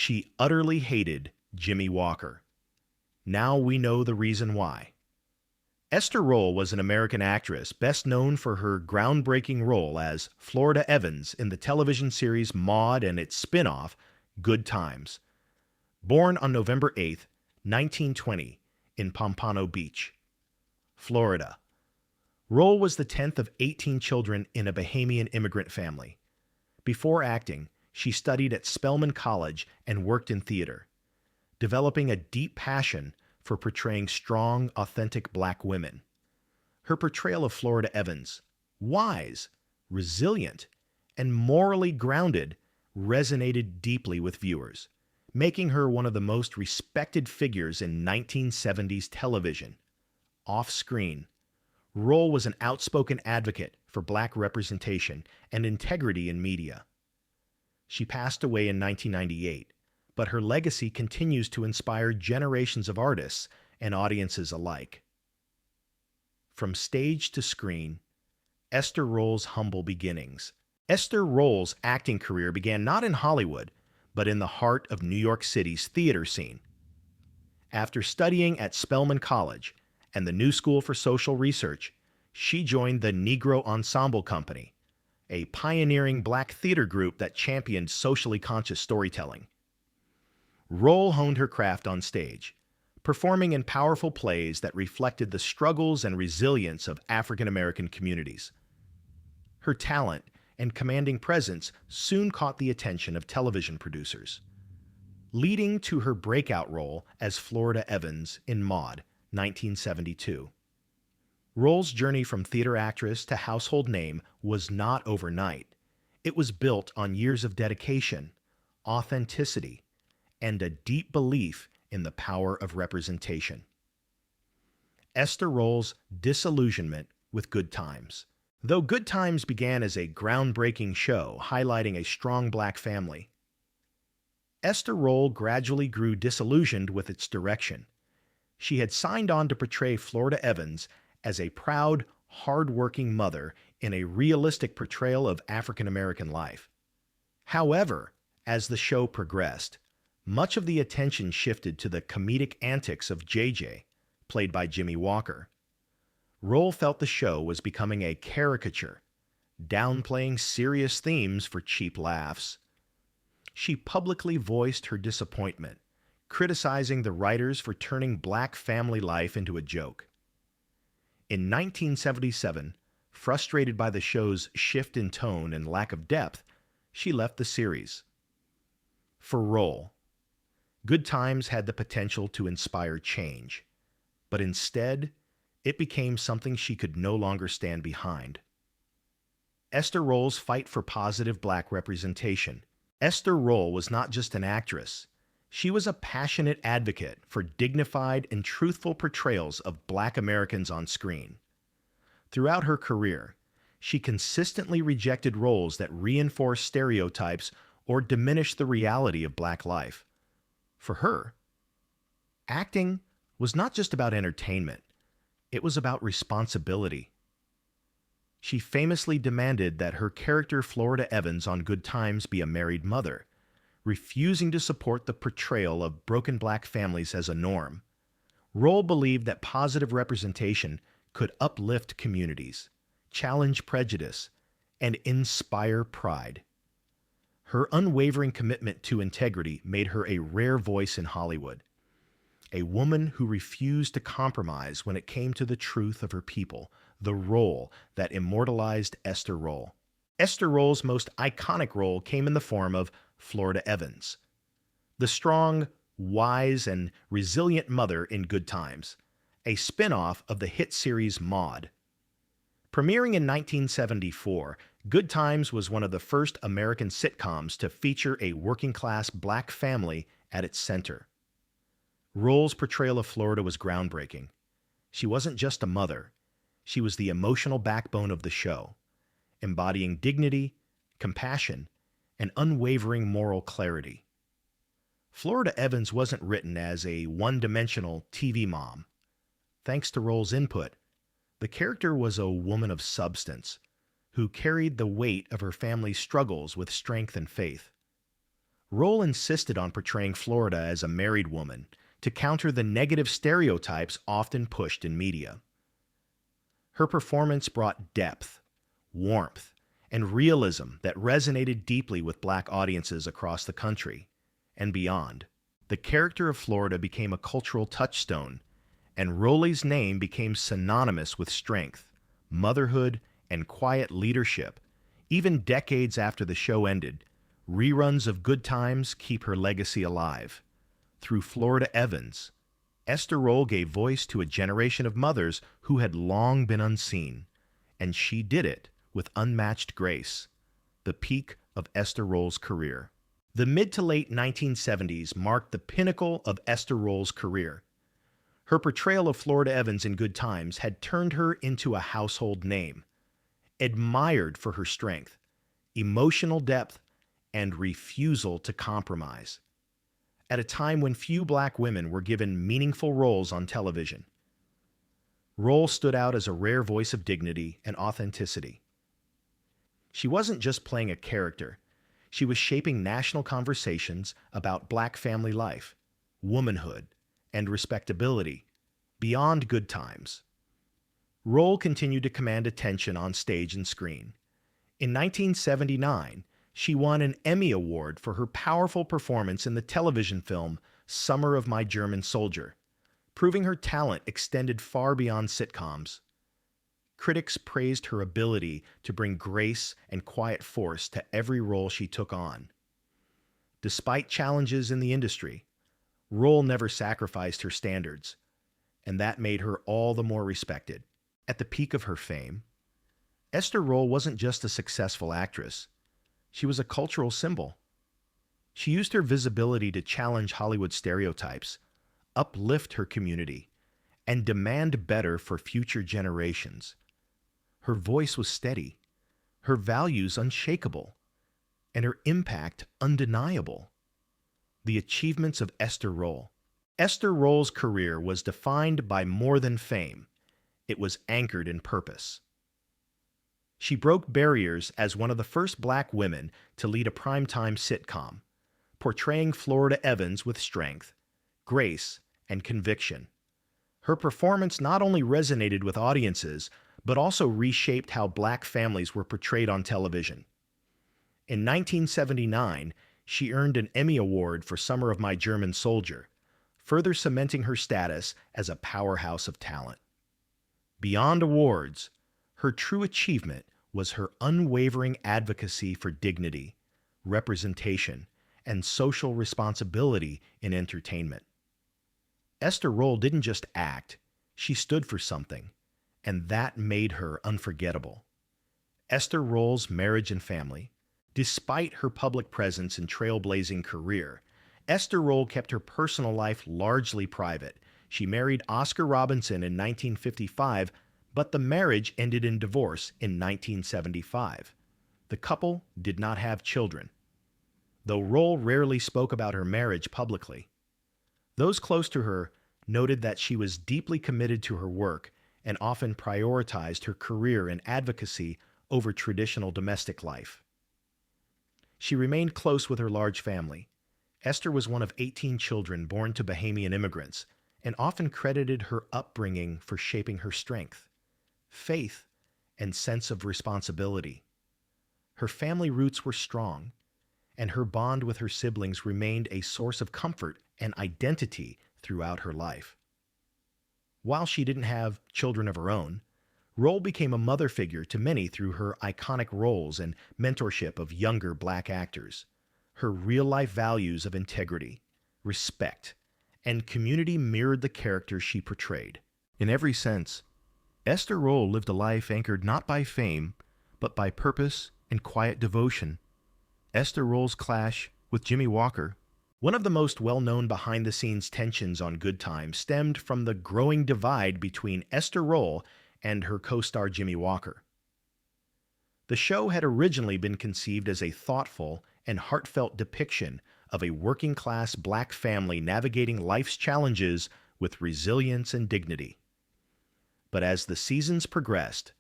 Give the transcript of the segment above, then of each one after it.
She utterly hated Jimmie Walker. Now we know the reason why. Esther Rolle was an American actress best known for her groundbreaking role as Florida Evans in the television series Maude and its spin-off, Good Times. Born on November 8, 1920, in Pompano Beach, Florida. Rolle was the 10th of 18 children in a Bahamian immigrant family. Before acting, she studied at Spelman College and worked in theater, developing a deep passion for portraying strong, authentic Black women. Her portrayal of Florida Evans, wise, resilient, and morally grounded, resonated deeply with viewers, making her one of the most respected figures in 1970s television. Off-screen, Rolle was an outspoken advocate for Black representation and integrity in media. She passed away in 1998, but her legacy continues to inspire generations of artists and audiences alike. From stage to screen, Esther Rolle's humble beginnings. Esther Rolle's acting career began not in Hollywood, but in the heart of New York City's theater scene. After studying at Spelman College and the New School for Social Research, she joined the Negro Ensemble Company, a pioneering Black theater group that championed socially conscious storytelling. Rolle honed her craft on stage, performing in powerful plays that reflected the struggles and resilience of African American communities. Her talent and commanding presence soon caught the attention of television producers, leading to her breakout role as Florida Evans in Maude, 1972. Rolle's journey from theater actress to household name was not overnight. It was built on years of dedication, authenticity, and a deep belief in the power of representation. Esther Rolle's Disillusionment with Good Times. Though Good Times began as a groundbreaking show highlighting a strong Black family, Esther Rolle gradually grew disillusioned with its direction. She had signed on to portray Florida Evans as a proud, hard-working mother in a realistic portrayal of African American life. However, as the show progressed, much of the attention shifted to the comedic antics of JJ, played by Jimmie Walker. Rolle felt the show was becoming a caricature, downplaying serious themes for cheap laughs. She publicly voiced her disappointment, criticizing the writers for turning Black family life into a joke. In 1977, frustrated by the show's shift in tone and lack of depth, she left the series. For Rolle, Good Times had the potential to inspire change, but instead, it became something she could no longer stand behind. Esther Rolle's fight for positive Black representation. Esther Rolle was not just an actress. She was a passionate advocate for dignified and truthful portrayals of Black Americans on screen. Throughout her career, she consistently rejected roles that reinforced stereotypes or diminished the reality of Black life. For her, acting was not just about entertainment, it was about responsibility. She famously demanded that her character Florida Evans on Good Times be a married mother, refusing to support the portrayal of broken Black families as a norm. Rolle believed that positive representation could uplift communities, challenge prejudice, and inspire pride. Her unwavering commitment to integrity made her a rare voice in Hollywood, a woman who refused to compromise when it came to the truth of her people, the role that immortalized Esther Rolle. Esther Rolle's most iconic role came in the form of Florida Evans, the strong, wise, and resilient mother in Good Times, a spin-off of the hit series Maude. Premiering in 1974, Good Times was one of the first American sitcoms to feature a working-class Black family at its center. Rolle's portrayal of Florida was groundbreaking. She wasn't just a mother. She was the emotional backbone of the show, embodying dignity, compassion, and unwavering moral clarity. Florida Evans wasn't written as a one-dimensional TV mom. Thanks to Rolle's input, the character was a woman of substance who carried the weight of her family's struggles with strength and faith. Rolle insisted on portraying Florida as a married woman to counter the negative stereotypes often pushed in media. Her performance brought depth, warmth, and realism that resonated deeply with Black audiences across the country and beyond. The character of Florida became a cultural touchstone, and Rolle's name became synonymous with strength, motherhood, and quiet leadership. Even decades after the show ended, reruns of Good Times keep her legacy alive. Through Florida Evans, Esther Rolle gave voice to a generation of mothers who had long been unseen, and she did it with unmatched grace, the peak of Esther Rolle's career. The mid to late 1970s marked the pinnacle of Esther Rolle's career. Her portrayal of Florida Evans in Good Times had turned her into a household name, admired for her strength, emotional depth, and refusal to compromise. At a time when few Black women were given meaningful roles on television, Rolle stood out as a rare voice of dignity and authenticity. She wasn't just playing a character, she was shaping national conversations about Black family life, womanhood, and respectability beyond Good Times. Rolle continued to command attention on stage and screen. In 1979, she won an Emmy Award for her powerful performance in the television film Summer of My German Soldier, proving her talent extended far beyond sitcoms. Critics praised her ability to bring grace and quiet force to every role she took on. Despite challenges in the industry, Rolle never sacrificed her standards, and that made her all the more respected. At the peak of her fame, Esther Rolle wasn't just a successful actress, she was a cultural symbol. She used her visibility to challenge Hollywood stereotypes, uplift her community, and demand better for future generations. Her voice was steady, her values unshakable, and her impact undeniable. The achievements of Esther Rolle. Esther Rolle's career was defined by more than fame. It was anchored in purpose. She broke barriers as one of the first Black women to lead a primetime sitcom, portraying Florida Evans with strength, grace, and conviction. Her performance not only resonated with audiences, but also reshaped how Black families were portrayed on television. In 1979, she earned an Emmy Award for Summer of My German Soldier, further cementing her status as a powerhouse of talent. Beyond awards, her true achievement was her unwavering advocacy for dignity, representation, and social responsibility in entertainment. Esther Rolle didn't just act, she stood for something, and that made her unforgettable. Esther Rolle's marriage and family. Despite her public presence and trailblazing career, Esther Rolle kept her personal life largely private. She married Oscar Robinson in 1955, but the marriage ended in divorce in 1975. The couple did not have children, though Rolle rarely spoke about her marriage publicly. Those close to her noted that she was deeply committed to her work and often prioritized her career in advocacy over traditional domestic life. She remained close with her large family. Esther was one of 18 children born to Bahamian immigrants and often credited her upbringing for shaping her strength, faith, and sense of responsibility. Her family roots were strong, and her bond with her siblings remained a source of comfort and identity throughout her life. While she didn't have children of her own, Rolle became a mother figure to many through her iconic roles and mentorship of younger Black actors. Her real-life values of integrity, respect, and community mirrored the characters she portrayed. In every sense, Esther Rolle lived a life anchored not by fame, but by purpose and quiet devotion. Esther Rolle's clash with Jimmie Walker. One of the most well-known behind-the-scenes tensions on Good Times stemmed from the growing divide between Esther Rolle and her co-star Jimmie Walker. The show had originally been conceived as a thoughtful and heartfelt depiction of a working-class Black family navigating life's challenges with resilience and dignity. But as the seasons progressed,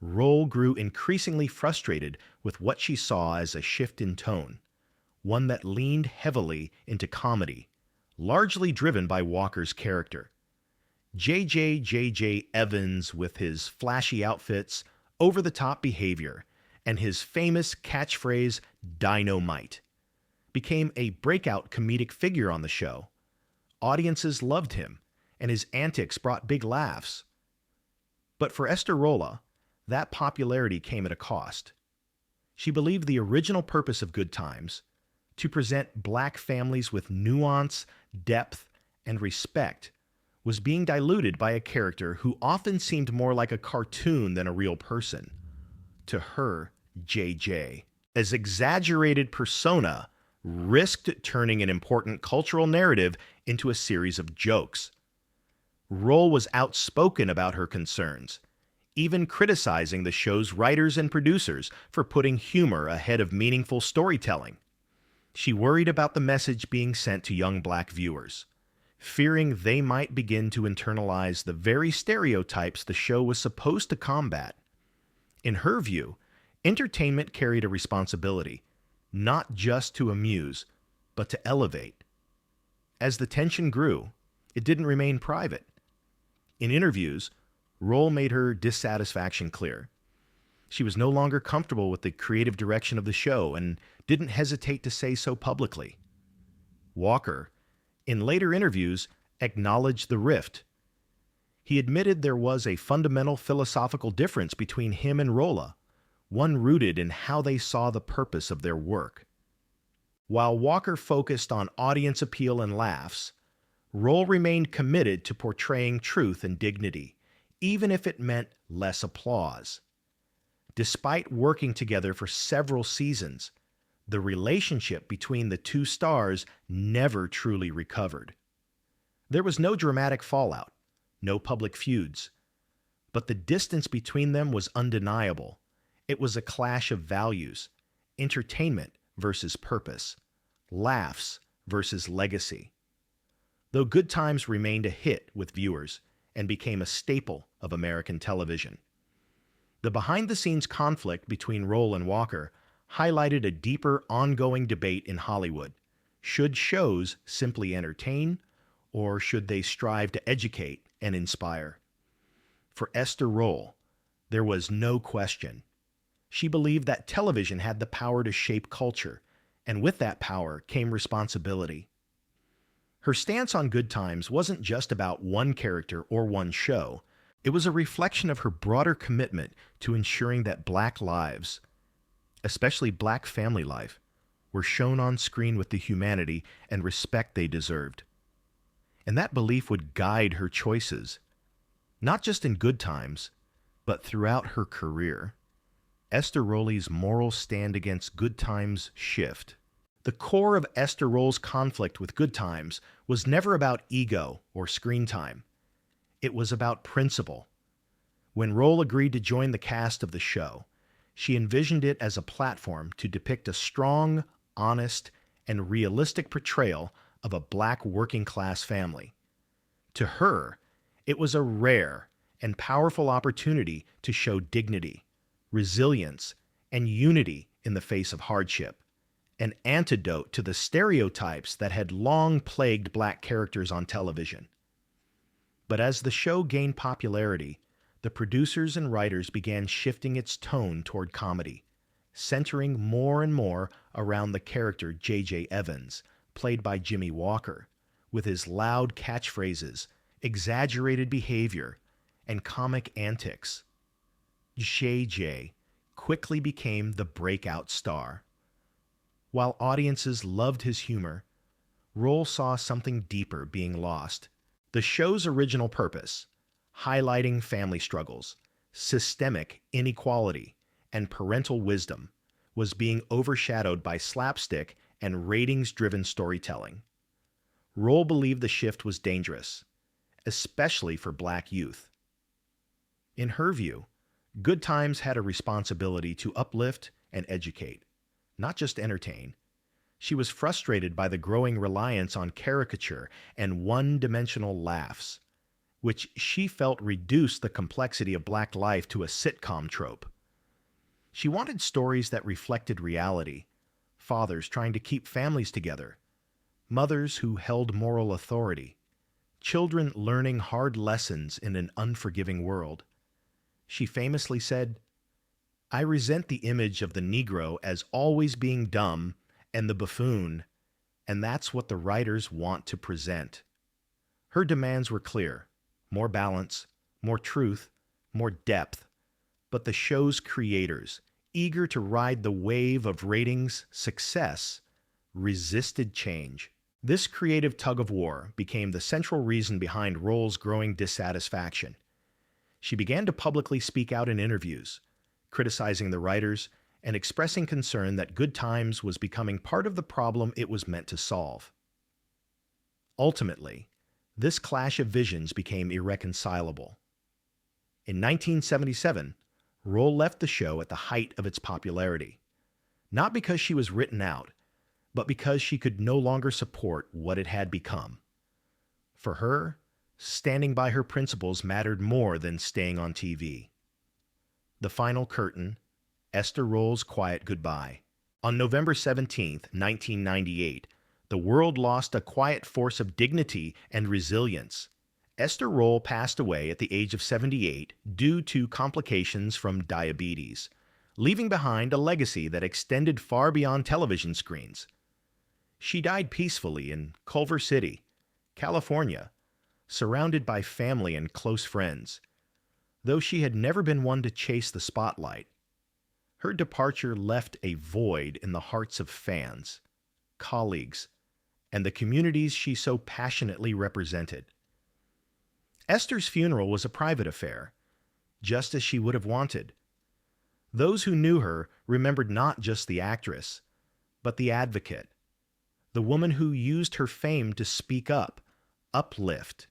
Rolle grew increasingly frustrated with what she saw as a shift in tone, one that leaned heavily into comedy, largely driven by Walker's character. J.J. Evans, with his flashy outfits, over-the-top behavior, and his famous catchphrase, "Dynamite," became a breakout comedic figure on the show. Audiences loved him, and his antics brought big laughs. But for Esther Rolle, that popularity came at a cost. She believed the original purpose of Good Times, to present black families with nuance, depth, and respect, was being diluted by a character who often seemed more like a cartoon than a real person. To her, JJ, as exaggerated persona, risked turning an important cultural narrative into a series of jokes. Rolle was outspoken about her concerns, even criticizing the show's writers and producers for putting humor ahead of meaningful storytelling. She worried about the message being sent to young black viewers, fearing they might begin to internalize the very stereotypes the show was supposed to combat. In her view, entertainment carried a responsibility, not just to amuse, but to elevate. As the tension grew, it didn't remain private. In interviews, Rolle made her dissatisfaction clear. She was no longer comfortable with the creative direction of the show and didn't hesitate to say so publicly. Walker, in later interviews, acknowledged the rift. He admitted there was a fundamental philosophical difference between him and Rolle, one rooted in how they saw the purpose of their work. While Walker focused on audience appeal and laughs, Rolle remained committed to portraying truth and dignity, even if it meant less applause. Despite working together for several seasons, the relationship between the two stars never truly recovered. There was no dramatic fallout, no public feuds, but the distance between them was undeniable. It was a clash of values, entertainment versus purpose, laughs versus legacy. Though Good Times remained a hit with viewers and became a staple of American television, the behind-the-scenes conflict between Rolle and Walker highlighted a deeper, ongoing debate in Hollywood. Should shows simply entertain, or should they strive to educate and inspire? For Esther Rolle, there was no question. She believed that television had the power to shape culture, and with that power came responsibility. Her stance on Good Times wasn't just about one character or one show. It was a reflection of her broader commitment to ensuring that Black lives, especially Black family life, were shown on screen with the humanity and respect they deserved. And that belief would guide her choices, not just in Good Times, but throughout her career. Esther Rolle's moral stand against Good Times shift. The core of Esther Rolle's conflict with Good Times was never about ego or screen time. It was about principle. When Rolle agreed to join the cast of the show, she envisioned it as a platform to depict a strong, honest, and realistic portrayal of a Black working-class family. To her, it was a rare and powerful opportunity to show dignity, resilience, and unity in the face of hardship, an antidote to the stereotypes that had long plagued Black characters on television. But as the show gained popularity, the producers and writers began shifting its tone toward comedy, centering more and more around the character J.J. Evans, played by Jimmie Walker, with his loud catchphrases, exaggerated behavior, and comic antics. J.J. quickly became the breakout star. While audiences loved his humor, Rolle saw something deeper being lost. The show's original purpose, highlighting family struggles, systemic inequality, and parental wisdom, was being overshadowed by slapstick and ratings-driven storytelling. Rolle believed the shift was dangerous, especially for Black youth. In her view, Good Times had a responsibility to uplift and educate, not just entertain. She was frustrated by the growing reliance on caricature and one-dimensional laughs, which she felt reduced the complexity of Black life to a sitcom trope. She wanted stories that reflected reality, fathers trying to keep families together, mothers who held moral authority, children learning hard lessons in an unforgiving world. She famously said, "I resent the image of the Negro as always being dumb and the buffoon, and that's what the writers want to present." Her demands were clear: more balance, more truth, more depth. But the show's creators, eager to ride the wave of ratings' success, resisted change. This creative tug-of-war became the central reason behind Rolle's growing dissatisfaction. She began to publicly speak out in interviews, criticizing the writers and expressing concern that Good Times was becoming part of the problem it was meant to solve. Ultimately, this clash of visions became irreconcilable. In 1977, Rolle left the show at the height of its popularity, not because she was written out, but because she could no longer support what it had become. For her, standing by her principles mattered more than staying on TV. The final curtain, Esther Rolle's quiet goodbye. On November 17, 1998, the world lost a quiet force of dignity and resilience. Esther Rolle passed away at the age of 78 due to complications from diabetes, leaving behind a legacy that extended far beyond television screens. She died peacefully in Culver City, California, surrounded by family and close friends. Though she had never been one to chase the spotlight, her departure left a void in the hearts of fans, colleagues, and the communities she so passionately represented. Esther's funeral was a private affair, just as she would have wanted. Those who knew her remembered not just the actress, but the advocate, the woman who used her fame to speak up, uplift,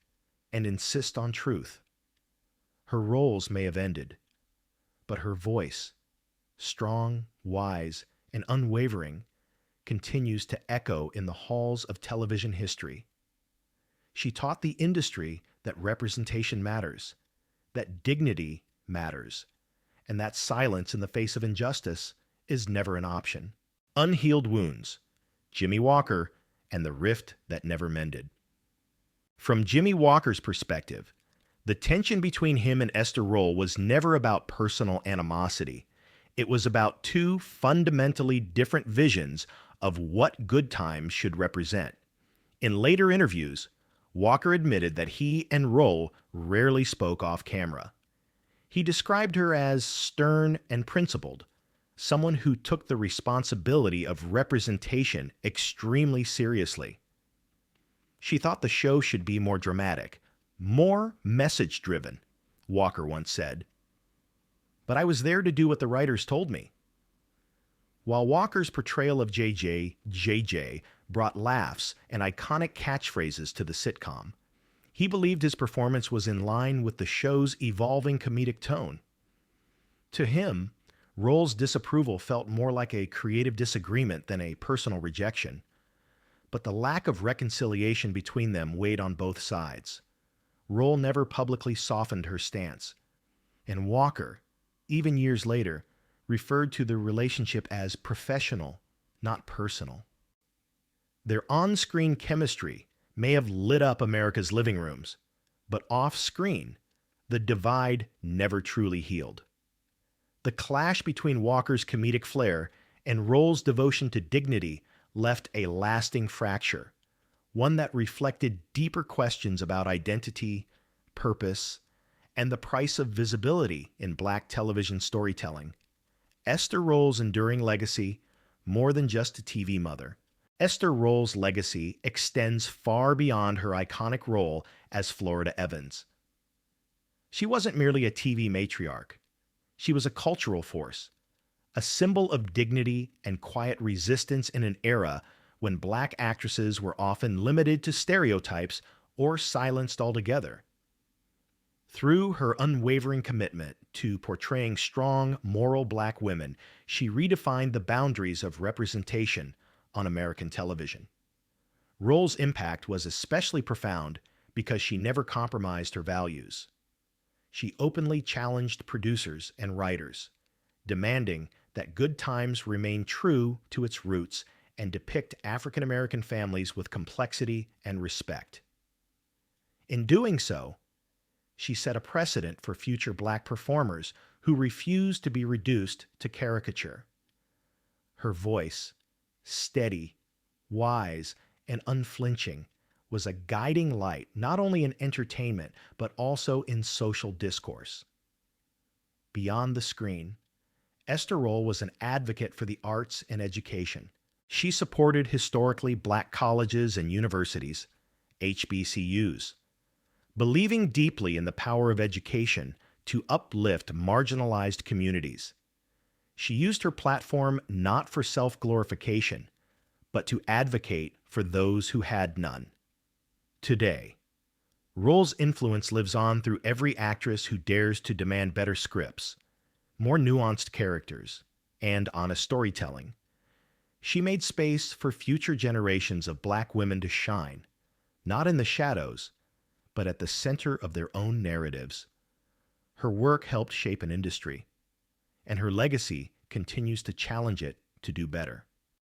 and insist on truth. Her roles may have ended, but her voice, strong, wise, and unwavering, continues to echo in the halls of television history. She taught the industry that representation matters, that dignity matters, and that silence in the face of injustice is never an option. Unhealed Wounds, Jimmie Walker, and the Rift That Never Mended. From Jimmie Walker's perspective, the tension between him and Esther Rolle was never about personal animosity. It was about two fundamentally different visions of what Good Times should represent. In later interviews, Walker admitted that he and Rolle rarely spoke off camera. He described her as stern and principled, someone who took the responsibility of representation extremely seriously. She thought the show should be more dramatic, more message-driven, Walker once said. But I was there to do what the writers told me. While Walker's portrayal of JJ brought laughs and iconic catchphrases to the sitcom, he believed his performance was in line with the show's evolving comedic tone. To him, Rolle's disapproval felt more like a creative disagreement than a personal rejection, but the lack of reconciliation between them weighed on both sides. Rolle never publicly softened her stance, and Walker, even years later, referred to the relationship as professional, not personal. Their on-screen chemistry may have lit up America's living rooms, but off-screen, the divide never truly healed. The clash between Walker's comedic flair and Rolle's devotion to dignity left a lasting fracture, one that reflected deeper questions about identity, purpose, and the price of visibility in Black television storytelling. Esther Rolle's enduring legacy, more than just a TV mother. Esther Rolle's legacy extends far beyond her iconic role as Florida Evans. She wasn't merely a TV matriarch. She was a cultural force, a symbol of dignity and quiet resistance in an era when Black actresses were often limited to stereotypes or silenced altogether. Through her unwavering commitment to portraying strong, moral Black women, she redefined the boundaries of representation on American television. Rolle's impact was especially profound because she never compromised her values. She openly challenged producers and writers, demanding that Good Times remain true to its roots and depict African American families with complexity and respect. In doing so, she set a precedent for future Black performers who refused to be reduced to caricature. Her voice, steady, wise, and unflinching, was a guiding light not only in entertainment but also in social discourse. Beyond the screen, Esther Rolle was an advocate for the arts and education. She supported historically Black colleges and universities, HBCUs, believing deeply in the power of education to uplift marginalized communities. She used her platform not for self-glorification, but to advocate for those who had none. Today, Rolle's influence lives on through every actress who dares to demand better scripts, more nuanced characters, and honest storytelling. She made space for future generations of Black women to shine, not in the shadows, but at the center of their own narratives. Her work helped shape an industry, and her legacy continues to challenge it to do better.